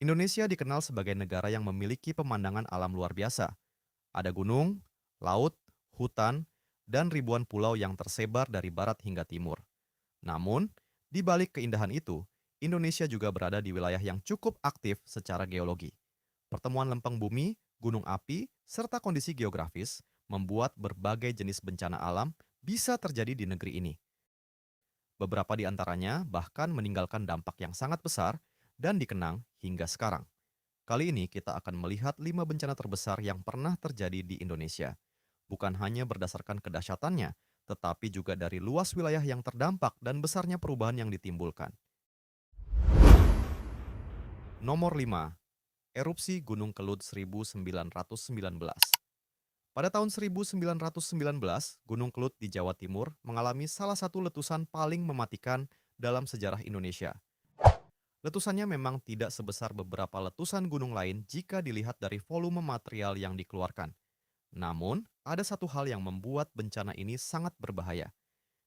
Indonesia dikenal sebagai negara yang memiliki pemandangan alam luar biasa. Ada gunung, laut, hutan, dan ribuan pulau yang tersebar dari barat hingga timur. Namun, di balik keindahan itu, Indonesia juga berada di wilayah yang cukup aktif secara geologi. Pertemuan lempeng bumi, gunung api, serta kondisi geografis membuat berbagai jenis bencana alam bisa terjadi di negeri ini. Beberapa di antaranya bahkan meninggalkan dampak yang sangat besar dan dikenang hingga sekarang. Kali ini kita akan melihat 5 bencana terbesar yang pernah terjadi di Indonesia. Bukan hanya berdasarkan kedahsyatannya, tetapi juga dari luas wilayah yang terdampak dan besarnya perubahan yang ditimbulkan. Nomor 5, erupsi Gunung Kelud 1919. Pada tahun 1919, Gunung Kelud di Jawa Timur mengalami salah satu letusan paling mematikan dalam sejarah Indonesia. Letusannya memang tidak sebesar beberapa letusan gunung lain jika dilihat dari volume material yang dikeluarkan. Namun, ada satu hal yang membuat bencana ini sangat berbahaya,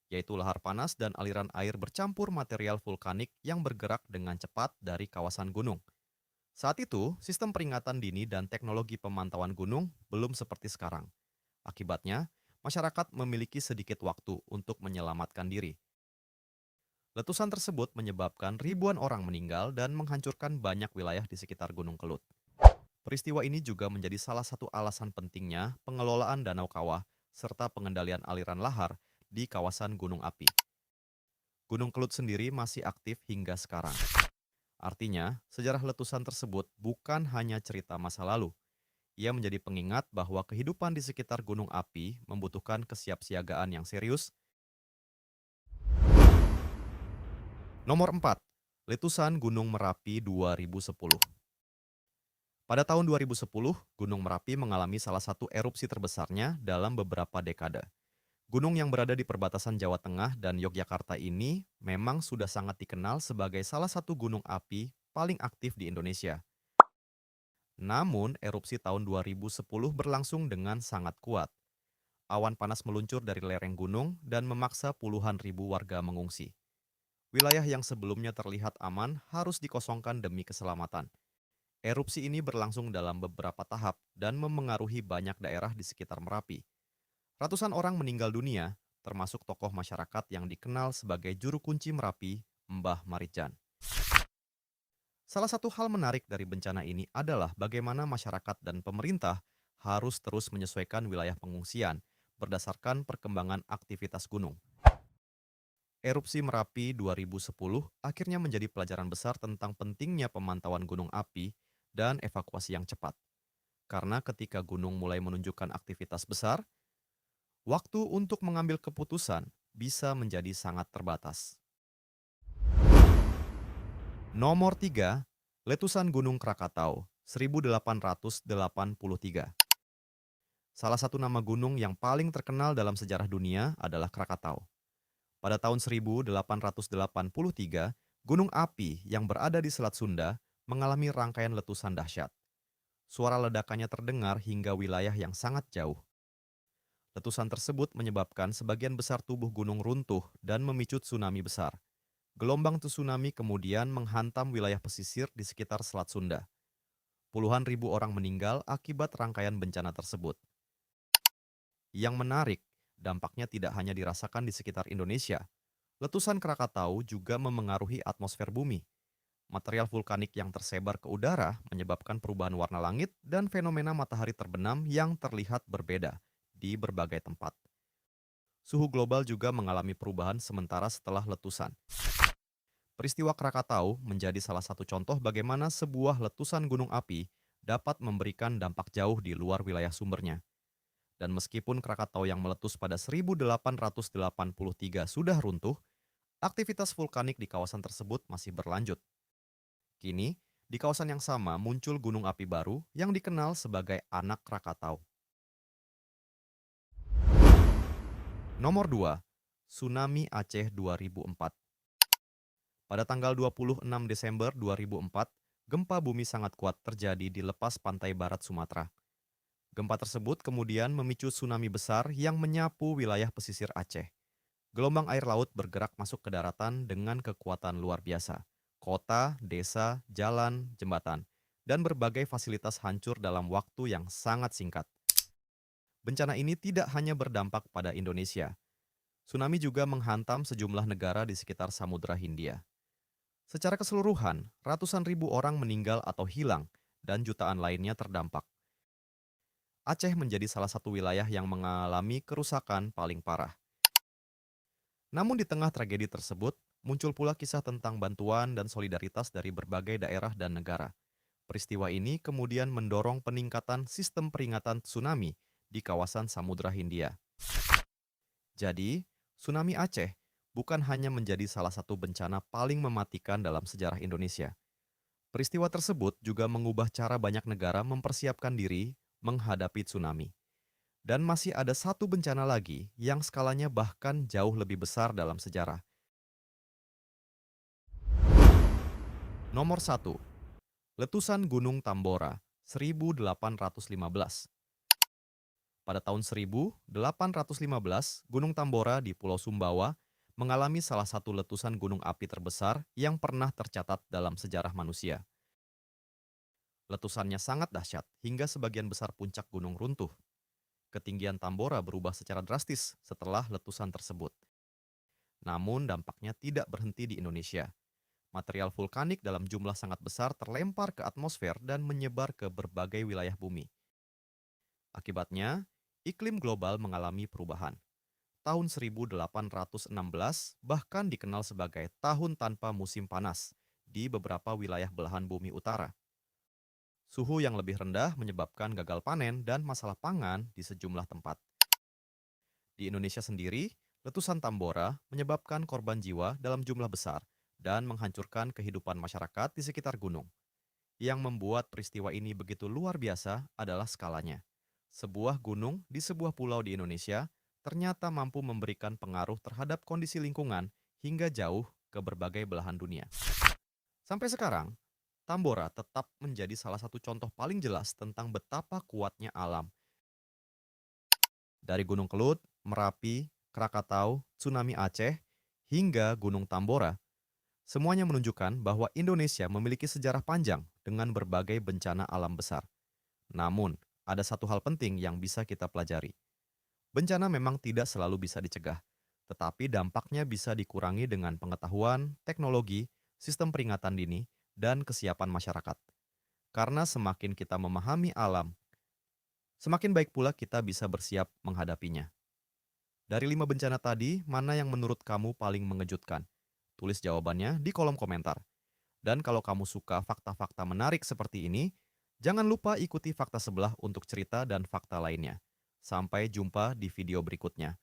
yaitu lahar panas dan aliran air bercampur material vulkanik yang bergerak dengan cepat dari kawasan gunung. Saat itu, sistem peringatan dini dan teknologi pemantauan gunung belum seperti sekarang. Akibatnya, masyarakat memiliki sedikit waktu untuk menyelamatkan diri. Letusan tersebut menyebabkan ribuan orang meninggal dan menghancurkan banyak wilayah di sekitar Gunung Kelud. Peristiwa ini juga menjadi salah satu alasan pentingnya pengelolaan danau kawah serta pengendalian aliran lahar di kawasan gunung api. Gunung Kelud sendiri masih aktif hingga sekarang. Artinya, sejarah letusan tersebut bukan hanya cerita masa lalu. Ia menjadi pengingat bahwa kehidupan di sekitar gunung api membutuhkan kesiapsiagaan yang serius. Nomor 4, letusan Gunung Merapi 2010. Pada tahun 2010, Gunung Merapi mengalami salah satu erupsi terbesarnya dalam beberapa dekade. Gunung yang berada di perbatasan Jawa Tengah dan Yogyakarta ini memang sudah sangat dikenal sebagai salah satu gunung api paling aktif di Indonesia. Namun, erupsi tahun 2010 berlangsung dengan sangat kuat. Awan panas meluncur dari lereng gunung dan memaksa puluhan ribu warga mengungsi. Wilayah yang sebelumnya terlihat aman harus dikosongkan demi keselamatan. Erupsi ini berlangsung dalam beberapa tahap dan memengaruhi banyak daerah di sekitar Merapi. Ratusan orang meninggal dunia, termasuk tokoh masyarakat yang dikenal sebagai juru kunci Merapi, Mbah Marijan. Salah satu hal menarik dari bencana ini adalah bagaimana masyarakat dan pemerintah harus terus menyesuaikan wilayah pengungsian berdasarkan perkembangan aktivitas gunung. Erupsi Merapi 2010 akhirnya menjadi pelajaran besar tentang pentingnya pemantauan gunung api dan evakuasi yang cepat. Karena ketika gunung mulai menunjukkan aktivitas besar, waktu untuk mengambil keputusan bisa menjadi sangat terbatas. Nomor 3, letusan Gunung Krakatau 1883. Salah satu nama gunung yang paling terkenal dalam sejarah dunia adalah Krakatau. Pada tahun 1883, gunung api yang berada di Selat Sunda mengalami rangkaian letusan dahsyat. Suara ledakannya terdengar hingga wilayah yang sangat jauh. Letusan tersebut menyebabkan sebagian besar tubuh gunung runtuh dan memicu tsunami besar. Gelombang tsunami kemudian menghantam wilayah pesisir di sekitar Selat Sunda. Puluhan ribu orang meninggal akibat rangkaian bencana tersebut. Yang menarik, dampaknya tidak hanya dirasakan di sekitar Indonesia. Letusan Krakatau juga memengaruhi atmosfer bumi. Material vulkanik yang tersebar ke udara menyebabkan perubahan warna langit dan fenomena matahari terbenam yang terlihat berbeda di berbagai tempat. Suhu global juga mengalami perubahan sementara setelah letusan. Peristiwa Krakatau menjadi salah satu contoh bagaimana sebuah letusan gunung api dapat memberikan dampak jauh di luar wilayah sumbernya. Dan meskipun Krakatau yang meletus pada 1883 sudah runtuh, aktivitas vulkanik di kawasan tersebut masih berlanjut. Kini, di kawasan yang sama muncul gunung api baru yang dikenal sebagai Anak Krakatau. Nomor 2, Tsunami Aceh 2004. Pada tanggal 26 Desember 2004, gempa bumi sangat kuat terjadi di lepas pantai barat Sumatera. Gempa tersebut kemudian memicu tsunami besar yang menyapu wilayah pesisir Aceh. Gelombang air laut bergerak masuk ke daratan dengan kekuatan luar biasa. kota, desa, jalan, jembatan, dan berbagai fasilitas hancur dalam waktu yang sangat singkat. Bencana ini tidak hanya berdampak pada Indonesia. Tsunami juga menghantam sejumlah negara di sekitar Samudra Hindia. Secara keseluruhan, ratusan ribu orang meninggal atau hilang, dan jutaan lainnya terdampak. Aceh menjadi salah satu wilayah yang mengalami kerusakan paling parah. Namun di tengah tragedi tersebut, muncul pula kisah tentang bantuan dan solidaritas dari berbagai daerah dan negara. Peristiwa ini kemudian mendorong peningkatan sistem peringatan tsunami di kawasan Samudra Hindia. Jadi, tsunami Aceh bukan hanya menjadi salah satu bencana paling mematikan dalam sejarah Indonesia. Peristiwa tersebut juga mengubah cara banyak negara mempersiapkan diri menghadapi tsunami. Dan masih ada satu bencana lagi yang skalanya bahkan jauh lebih besar dalam sejarah. Nomor satu, letusan Gunung Tambora 1815. Pada tahun 1815, Gunung Tambora di Pulau Sumbawa mengalami salah satu letusan gunung api terbesar yang pernah tercatat dalam sejarah manusia. Letusannya sangat dahsyat hingga sebagian besar puncak gunung runtuh. Ketinggian Tambora berubah secara drastis setelah letusan tersebut. Namun dampaknya tidak berhenti di Indonesia. Material vulkanik dalam jumlah sangat besar terlempar ke atmosfer dan menyebar ke berbagai wilayah bumi. Akibatnya, iklim global mengalami perubahan. Tahun 1816 bahkan dikenal sebagai tahun tanpa musim panas di beberapa wilayah belahan bumi utara. Suhu yang lebih rendah menyebabkan gagal panen dan masalah pangan di sejumlah tempat. Di Indonesia sendiri, letusan Tambora menyebabkan korban jiwa dalam jumlah besar dan menghancurkan kehidupan masyarakat di sekitar gunung. Yang membuat peristiwa ini begitu luar biasa adalah skalanya. Sebuah gunung di sebuah pulau di Indonesia ternyata mampu memberikan pengaruh terhadap kondisi lingkungan hingga jauh ke berbagai belahan dunia. Sampai sekarang, Tambora tetap menjadi salah satu contoh paling jelas tentang betapa kuatnya alam. Dari Gunung Kelut, Merapi, Krakatau, tsunami Aceh, hingga Gunung Tambora, semuanya menunjukkan bahwa Indonesia memiliki sejarah panjang dengan berbagai bencana alam besar. Namun, ada satu hal penting yang bisa kita pelajari. Bencana memang tidak selalu bisa dicegah, tetapi dampaknya bisa dikurangi dengan pengetahuan, teknologi, sistem peringatan dini, dan kesiapan masyarakat. Karena semakin kita memahami alam, semakin baik pula kita bisa bersiap menghadapinya. Dari 5 bencana tadi, mana yang menurut kamu paling mengejutkan? Tulis jawabannya di kolom komentar. Dan kalau kamu suka fakta-fakta menarik seperti ini, jangan lupa ikuti fakta sebelah untuk cerita dan fakta lainnya. Sampai jumpa di video berikutnya.